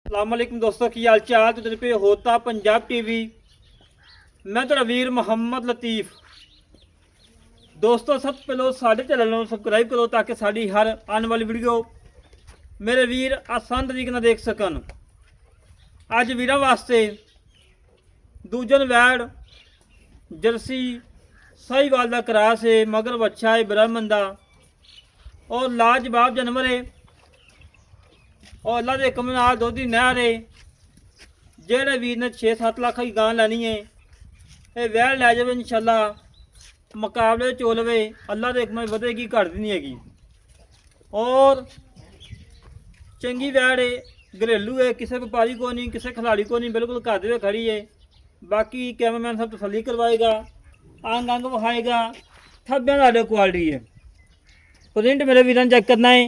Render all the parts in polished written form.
अस्सलामुअलैकुम दोस्तों की हाल चाल तो पे होता पंजाब टीवी। मैं तेरा वीर मुहम्मद लतीफ़। दोस्तों सब पहले साढ़े चैनल को सबसक्राइब करो ताकि साड़ी हर आने वाली वीडियो मेरे वीर आसान तरीके ਨਾਲ देख सकन। ਅੱਜ ਵੀਰਾਂ ਵਾਸਤੇ ਦੂਜਨ ਵੈੜ जर्सी साहिवाल का क्रास है, मगर बच्चा है ब्राह्मण का और लाजवाब जानवर है और अल्लाह के हुक्म नाल दुध दी नहर है। जेड़े वीर ने 6-7 लाख की गां लैनी है ये वैड़ लै जाए इंशाल्लाह मुकाबले चो लवे। अल्लाह के हुक्म वधेगी घटदी नहीं हैगी और चंगी वैड़ है, घरेलू है, किसी व्यापारी को नहीं, किसी खिलाड़ी को नहीं, बिल्कुल घर दे खड़ी है। बाकी कैमरामैन सब तसल्ली करवाएगा, अंग अंग विखाएगा, थब्बियां दा क्वालिटी है। प्रिंट मेरे वीर चेक करना है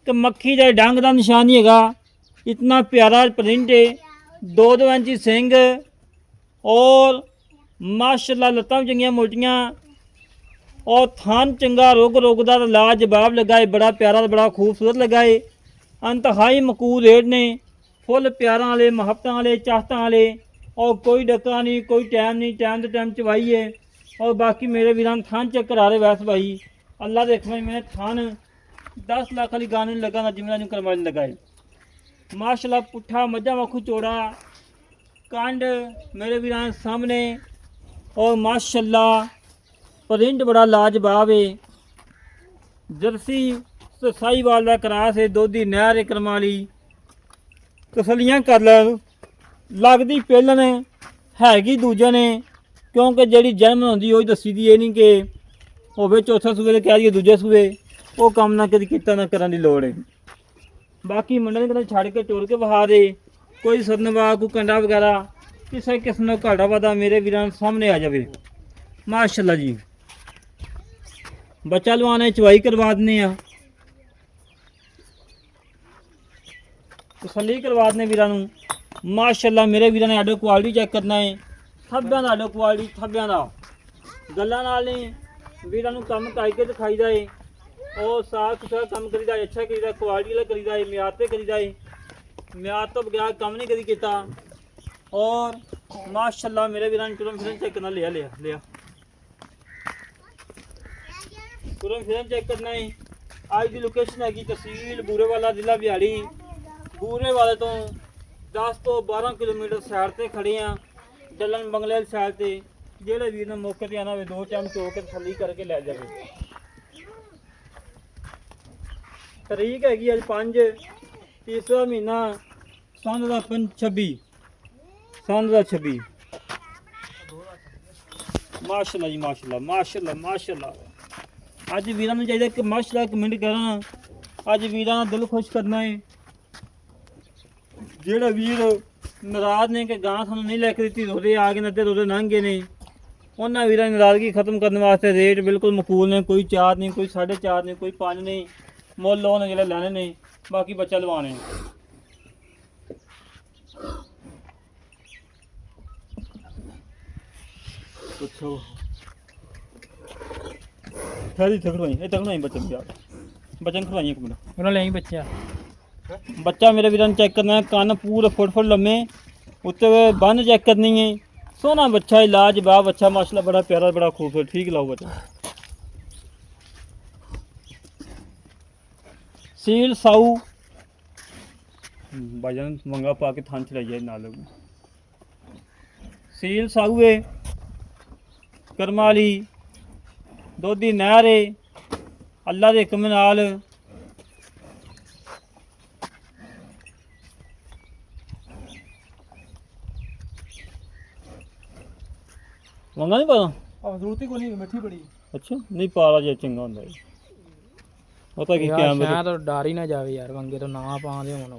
कि मक्खी का डंग का निशान नहीं है, इतना प्यारा प्रिंट है। 2-2 इंची सिंग और माशाल्लाह लत्तां चंगियां मोटियां और थान चंगा रुग रुगदा लाजवाब लगा है, बड़ा प्यारा बड़ा खूबसूरत लगा है। अंतहाई मकूल रेट ने, फुल प्यारा वाले मुहब्बत वाले चाहता वाले और कोई डका नहीं, कोई टाइम नहीं, टाइम तो टाइम चवाई है। और बाकी मेरे वीरान थान चेक करा रहे वैस भाई अल्लाह देख मैं थान 10 लाख वाली गाने लगा ना जिम्मेदार करवाने लगा है। माशाल्लाह पुट्ठा मज्जा मखू चौड़ा कांड मेरे वीरान सामने और माशाल्लाह प्रिंट बड़ा लाजवाब है। जर्सी साहिवाल का क्रास है, दुध दी नहर करम वाली तसलियां कर लैन लगती पहलन हैगी दूजे ने, क्योंकि जी जन्म होंगी वही दसी दी, ये नहीं कि होवे चौथा सूबे तो कह दिए दूजे सूबे, वो काम ना कभी किया ना करने की लोड़ है। बाकी मुंडे ने छड़ के टोर के बहा दे, कोई सरनवा कोई कंडा वगैरह किसी किस्म का घाटा वादा मेरे वीरान सामने आ जाए। माशाल्लाह जी बच्चा लवाने चवाई करवा देने आ, तसली करवा देने वीरान। माशाल्लाह मेरे वीरान ने आडो क्वालिटी चेक करना है, थब्बियां दा आडो क्वालिटी थब्बियां दा गल्लां नाल नहीं वीरान कम करके दिखाईदा है और साफ सुथरा कम करीदा है, अच्छा करीदा, क्वालिटी वाला करीदा है, म्यार ते करीदा है, म्यार तो बगैर कम नहीं कदी कीता। और माशाल्लाह मेरे वीरान तुरंत फिर चेक करना लिया लिया लिया तुरंत फिर चेक करना है। आज की लोकेशन हैगी तहसील बूरेवाला, जिला बिहाड़ी। बूरेवाले तो 10 ਤੋਂ 12 किलोमीटर साइड से खड़े हैं, डलन बंगले साइड से। जेड़े वीर ने मौके पर आना हो 2 टाइम चो के तसली करके लै जाए। तरीक हैगी अज 5 तीसरा महीना सन का 26 सन का 26। माशाल्लाह जी माशाल्लाह माशाल्लाह माशाल्लाह। अज वीर चाहिए कि माशाल्लाह कमेंट करना, अज वीर का दिल खुश करना है। जेड़ा वीर नाराज ने कि गां सानू नहीं लैके दी, रोजे आ गए अद्धे रोजे लंघ गए ने, उन्होंने वीर नाराजगी खत्म करने वास्ते रेट बिल्कुल मकूल ने, कोई 4 नहीं, कोई 4.5 नहीं, कोई 5 नहीं, मुल लो ने जो लैने ने, बाकी बच्चा लवाने। पुछो खड़ी खड़वाई खड़वाई बच्चन बच्चन खड़वाई एक मिनट उन्होंने ले बच्चा बच्चा मेरे वीर चेक करना है। कान पूरे फुट लम्मे, उत्ते बन चेक करनी है। सोना बच्चा है, लाजवाब बच्चा माशाल्लाह बड़ा प्यारा बड़ा खूबसूरत। ठीक लाओ बच्चा सील साऊ भाईजान मंगा पा के थान चलाई नाल सील साऊ है करम वाली, दुध दी नहर है। अल्लाह के हुक्म नाल मंगा नहीं पता जरूरत ही कोई नहीं, मिठी बड़ी। अच्छा नहीं पाला जे चंगा होंदा है, पता कि क्या मैं तो डर ही ना जावे यार, मंगे तो ना पा दे हुन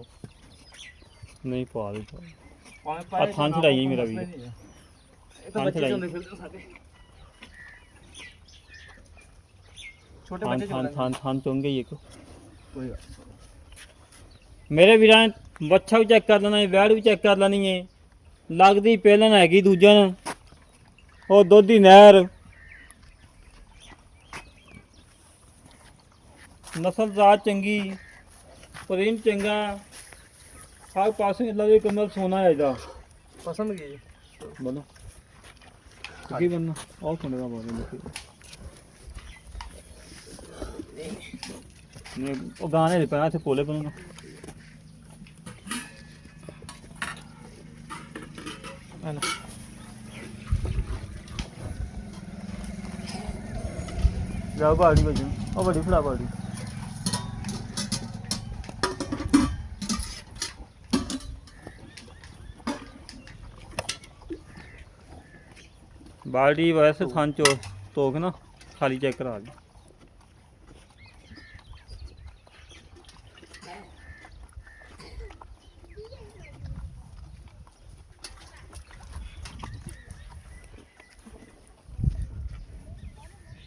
नहीं पा दे आ थान चढ़ाई मेरा भी थान चढ़ाई छोटे बच्चे थान थान थान चोंगे ये को कोई मेरे वीरां बच्चा भी चेक कर लेना है, वैड़ भी चेक कर लेनी है। लगदी पहलन हैगी दूजन और दुध दी नहर नस्ल जात चंगी, प्रिंट चंगा ਆਹ ਪਾਸੇ ਲੱਗੇ ਕਮਲ ਸੋਨਾ ਹੈ ਇਹਦਾ ਪਸੰਦ ਕੀ ਬੋਲੋ ਕੀ ਬੰਨਾ ਆਹ ਖੰਡੇ ਦਾ ਬੋਲ ਨੇ ਉਹ ਗਾਣੇ ਦੇ ਪੈਣਾ ਤੇ ਪੋਲੇ ਬਣਾਉਣਾ ਆਨਾ ਜਾਓ ਬਾੜੀ ਵਜਨ ਉਹ ਬੜੀ ਫੜਾ ਬਾੜੀ बाल्टी वैसे थान चो तो के ना खाली चेक करा दी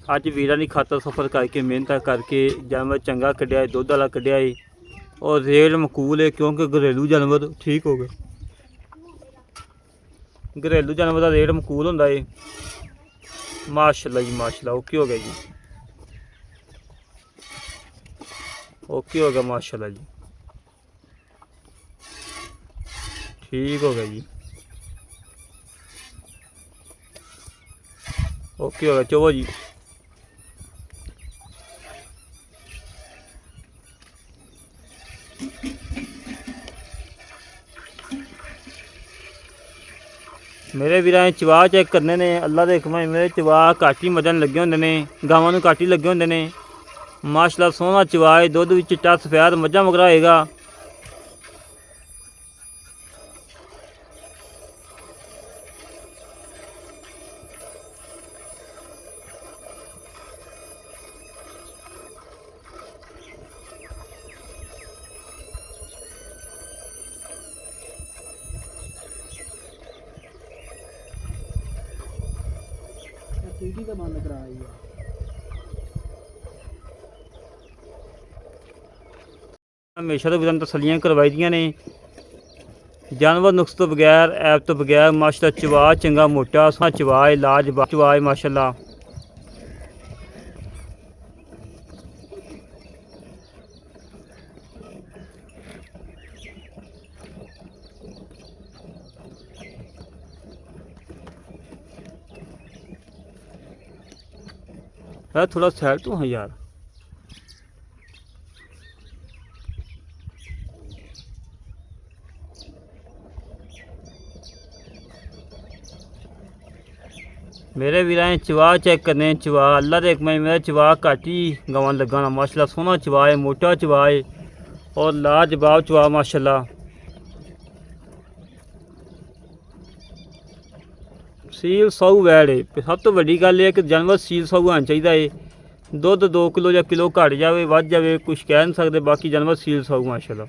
अज वीरा नहीं खातर सफ़र करके मेहनत करके जानवर चंगा कढ़िया दुध वाला कढ़िया और रेट मकूल है क्योंकि घरेलू जानवर ठीक हो गए घरेलू जानवर का रेट मकूल होंदा है माशाल्लाह जी माशाल्लाह ओके हो गया जी ओके हो गया माशाल्लाह जी ठीक हो गया जी ओके हो गया चलो जी मेरे वीर चवा चेक करने ने अल्लाह दे हुक्म मेरे चवा घट ही मदन लगे होंदे ने गावां नूं घट ही लगे होंदे ने माशाल्लाह सोहना चवा है दुध भी चिट्टा सफेद मझा मगरा होएगा टीटी का बंद करा है हमेशा तो वीरां तसलियां करवाई दियां ने जानवर नुक्स तो बगैर ऐप तो बगैर माशाल्लाह चवा चंगा मोटा सोहना चवा है लाजवाब चवा है माशाल्लाह है थोड़ा साइड तो है यार मेरे वीरां चवा चेक करने चवा अल्लाह दे हुक्म मेरा चवा घट ही गवां लगा ना माशाल्लाह सोहना चवा है मोटा चवा है और लाजवाब चवा माशाल्लाह सील सौ वैड़ है सब तो वड्डी गल है कि जानवर सील सौ आना चाहिए है दुध 2 किलो या किलो घट जाए वध जाए कुछ कह नहीं सकते बाकी जानवर सील सौ माशाल्लाह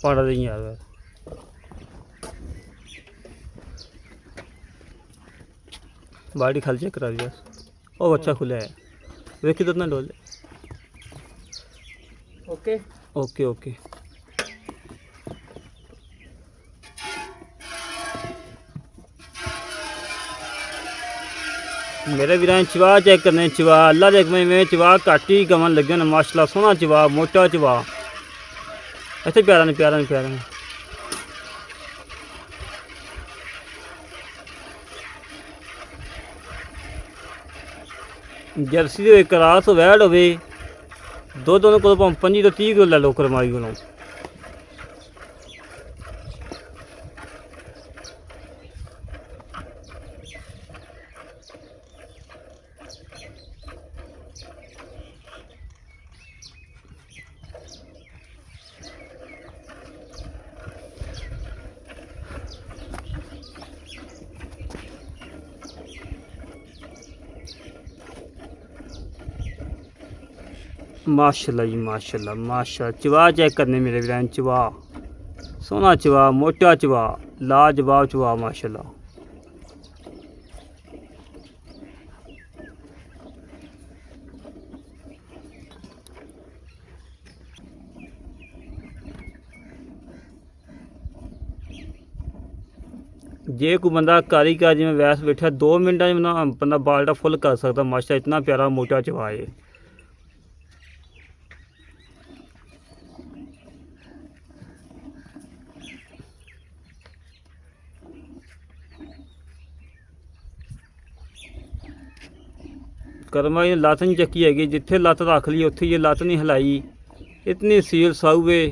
पाड़ा नहीं यार बाड़ी खाली चेक करा दिया ओ अच्छा खुला है देखी तो डोल ओके ओके ओके मेरे वीरां चवा चेक करने चवा अल्लाह दे हुक्म में चवा घट ही गवां लगे न माशाल्लाह सोहना चवा मोटा चवा अच्छा प्यारा नहीं प्यारा नहीं प्यारा नहीं जर्सी दे क्रास वैड़ होवे दुध उन्होंने को 25 तो 30 किलो लै लो करमाई को माशाल्लाह जी माशाल्लाह माशाल्लाह। चवा चेक करने मेरे वीरान, चवा सोना चवा, मोटा चवा, लाजवाब चवा माशाल्लाह। जे कोई बंदा कारीगर जिमें वैस बैठा 2 मिनटा बंदा बाल्टा फुल कर सकता माशा, इतना प्यारा मोटा चवा है। कर्मा ये लत्त नहीं चक्की हैगी, जिथे लत्त रख ली उत्थे ये लत्त नहीं हिलाई, इतनी सील साऊ है।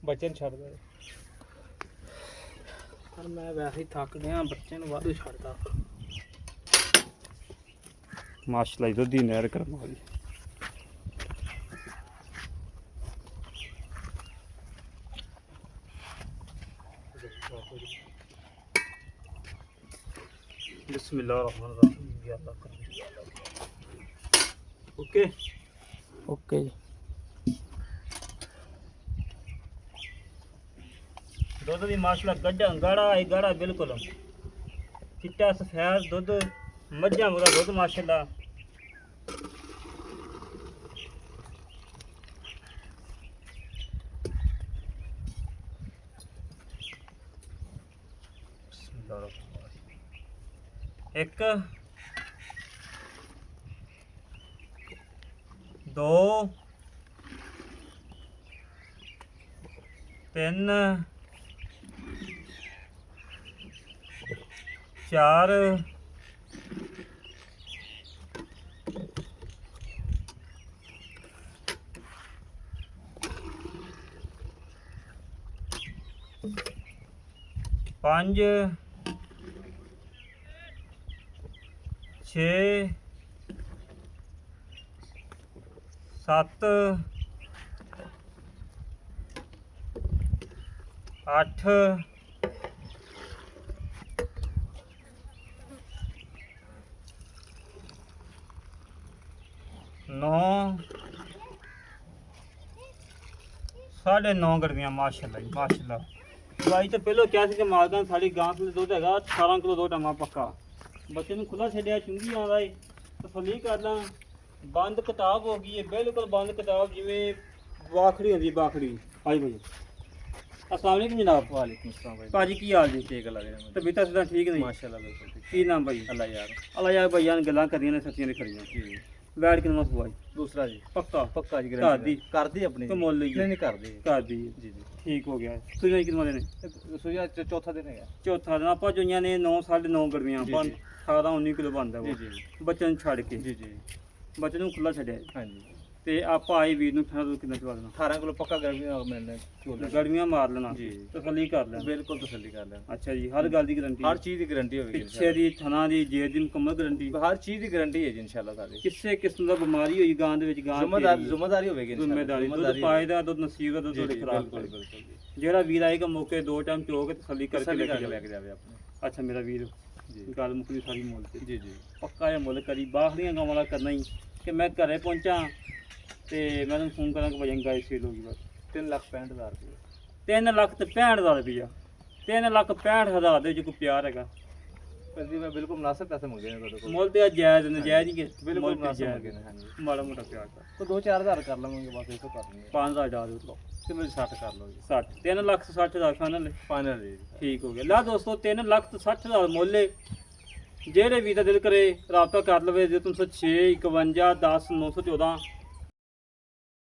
ਬੱਚੇ ਨੂੰ ਛੱਡ ਦੇ ਪਰ ਮੈਂ ਵੈਸੇ ਹੀ ਥੱਕ ਗਿਆ, ਬੱਚੇ ਨੂੰ ਵਾਧੂ ਛੱਡਦਾ। माशाल्लाह इधर दी नहर कर्मा वाली। बिस्मिल्लाहिर्रहमानिर्रहीम। या अल्लाह कर। ओके ਓਕੇ ਜੀ। दुध भी माशाल्लाह गड्ढा गाढ़ा है, गाढ़ा बिल्कुल चिट्टा सफेद दुध, मझा मुरा दुध माशाल्लाह। एक दो तीन चार पांच छे सत्त अठ नौ 9.5 गड्डियां माशाल्लाह जी माशाल्लाह। भाई तो पहले क्या सी कि मालकां साड़ी गां थले दुध हैगा 18 किलो दो टाइम पक्का। बच्चे ਨੂੰ खुला छड्या चुंगी आंदा है तसल्ली कर ਲਾਂ। बंद किताब हो गई है, बिल्कुल बंद किताब जिवें वाखड़ी होंदी बाखड़ी। हाजी भाई अस्सलाम वालेकुम जनाब। ਵਾਲੇਕੁਮ ਸਲਾਮ ਭਾਈ। भाजी की हाल जी? ਠੀਕ ਲੱਗ ਰਿਹਾ तबीयत सदा ठीक नहीं? ਮਾਸ਼ਾਅੱਲਾ ਬਿਲਕੁਲ ਠੀਕ। की नाम भाई? ਅੱਲਾ ਯਾਰ। अल्लाह यार भाई जान गल्लां करियां ने सच्चियां ने खड़ियां। ਜੀ बैठ के नमस हुआ ਦੂਸਰਾ ਜੀ पक्का ਪੱਕਾ ਜੀ ਘਰ ਦੀ? ਕਰਦੀ ਆਪਣੀ तो मोल ਨਹੀਂ ली ਨਹੀਂ करदी कर दी ਜੀ ਜੀ। ठीक हो गया। सुइयां कितने ने? ਸੋਇਆ ਚੌਥਾ ਦਿਨ ਹੈਗਾ। चौथा दिन ਆਪਾਂ जोइयां ने 9 9.5 ਗਰਮੀਆਂ ਜੀ, ਆਪਾਂ ਜੀ। 18 19 ਕਿਲੋ ਬਣਦਾ ਜੀ ਉਹ ਜੀ ਬੱਚੇ ਨੂੰ ਛੱਡ ਕੇ। ਜੀ ਜੀ ਬੱਚੇ ਨੂੰ ਖੁੱਲਾ ਛੱਡਿਆ ਹਾਂਜੀ। ਤੇ ਆਪਾਂ ਆਏ ਵੀਰ ਨੂੰ ਠੰਡਾ ਦੁੱਧ ਕਿੰਨਾ ਚਵਾ ਦੇਣਾ, 18 ਕਿਲੋ ਪੱਕਾ ਗਰਮੀ ਨਾਲ ਮਿਲਣੇ ਝੋਲੇ। ਗਰਮੀਆਂ ਮਾਰ ਲੈਣਾ, ਜੀ। ਤਸੱਲੀ ਕਰ ਲੈਣਾ। ਬਿਲਕੁਲ ਤਸੱਲੀ ਕਰ ਲੈਣ। ਅੱਛਾ ਜੀ, ਹਰ ਗੱਲ ਦੀ ਗਾਰੰਟੀ? ਹਰ ਚੀਜ਼ ਦੀ ਗਾਰੰਟੀ ਹੋਵੇਗੀ ਪਿੱਛੇ ਦੀ ਥਣਾ ਦੀ ਜੇਰ ਦੀ ਮੁਕੰਮਲ ਗਾਰੰਟੀ? ਹਰ ਚੀਜ਼ ਦੀ ਗਾਰੰਟੀ ਹੈ ਜੀ ਇਨਸ਼ਾਅੱਲਾ ਸਾਡੀ। ਕਿਸੇ ਕਿਸਮ ਦਾ ਬਿਮਾਰੀ ਹੋਈ ਗਾਂ ਦੇ ਵਿੱਚ ਗਾਂ ਜ਼ਿੰਮੇਦਾਰੀ ਹੋਵੇਗੀ ਇਨਸ਼ਾਅੱਲਾ। ਜ਼ਿੰਮੇਦਾਰੀ ਦੁੱਧ ਪਾਏ ਦਾ ਦੁੱਧ ਨਸੀਬ ਦਾ ਦੁੱਧ ਜੀ, ਤੁਹਾਡੇ ਜੀ, ਖਰਾਬ ਬਿਲਕੁਲ ਕਰੇ। ਬਿਲਕੁਲ ਜੀ। ਜਿਹੜਾ ਵੀਰ ਆਏਗਾ ਮੌਕੇ 2 ਟਾਈਮ ਚੋ ਕੇ ਤਸੱਲੀ ਕਰਕੇ ਤਸੱਲੀ ਲੈ ਕਰਕੇ ਕੇ ਲੈ ਕੇ ਜਾਵੇ ਆਪਣੇ। ਅੱਛਾ ਮੇਰਾ ਵੀਰ ਜੀ ਗੱਲ ਮੁੱਕਦੀ ਸਾਰੀ ਮੁੱਲ ਤੇ ਜੀ ਜੀ ਪੱਕਾ ਇਹ ਮੁੱਲ ਕਰੀ ਬਾਹਰੀਆਂ ਗਾਵਾਂ ਦਾ ਕਰਨਾ ਹੀ ਕਿ ਮੈਂ ਘਰੇ ਪਹੁੰਚਾਂ ਤੇ ਮੈਂ ਤੁਹਾਨੂੰ ਫੋਨ ਕਰਾਂ ਕਿ ਭਜਨ ਗਾਇ ਸੇਲ ਹੋ ਗਈ ਬਸ। 3,65,000 ਰੁਪਏ। 3,65,000 ਰੁਪਇਆ। 3,65,000 ਦੇ ਵਿੱਚ ਕੋਈ ਪਿਆਰ ਹੈਗਾ? ਪਰ ਜੀ ਮੈਂ ਬਿਲਕੁਲ ਮੁਨਾਸਿਬ ਪੈਸੇ ਮੰਗੇ ਨੇ ਤੁਹਾਡੇ ਕੋਲ। ਮੁੱਲ ਤੇ ਜਾਇਜ਼ ਨਜਾਇਜ਼ ਹੀ ਕਿ ਬਿਲਕੁਲ ਮੁੱਲ ਤੇ ਮੁਨਾਸਿਬ ਜਾਇਜ਼ ਮੰਗੇ ਨੇ। ਹਾਂਜੀ ਮਾੜਾ ਮੋਟਾ ਪਿਆਰ ਦਾ ਤਾਂ 2-4,000 ਕਰ ਲਵਾਂਗੇ ਬਸ, ਇਹ ਤੋਂ ਕਰ ਲਵਾਂਗੇ। 5,000 ਡਾਲ ਦਿਓ ਤੇ ਮੇਰੇ 60 ਕਰ ਲਓ ਜੀ। 60 3,60,000 ਫਾਈਨਲ ਫਾਈਨਲ ਜੀ। ਠੀਕ ਹੋ ਗਿਆ। ਲਾ ਦੋਸਤੋ 3,60,000 ਮੁੱਲ ਹੈ। ਜਿਹੜੇ ਵੀ ਦਾ ਦਿਲ ਕਰੇ ਰਾਬਤਾ ਕਰ ਲਵੇ 0306 51 10 914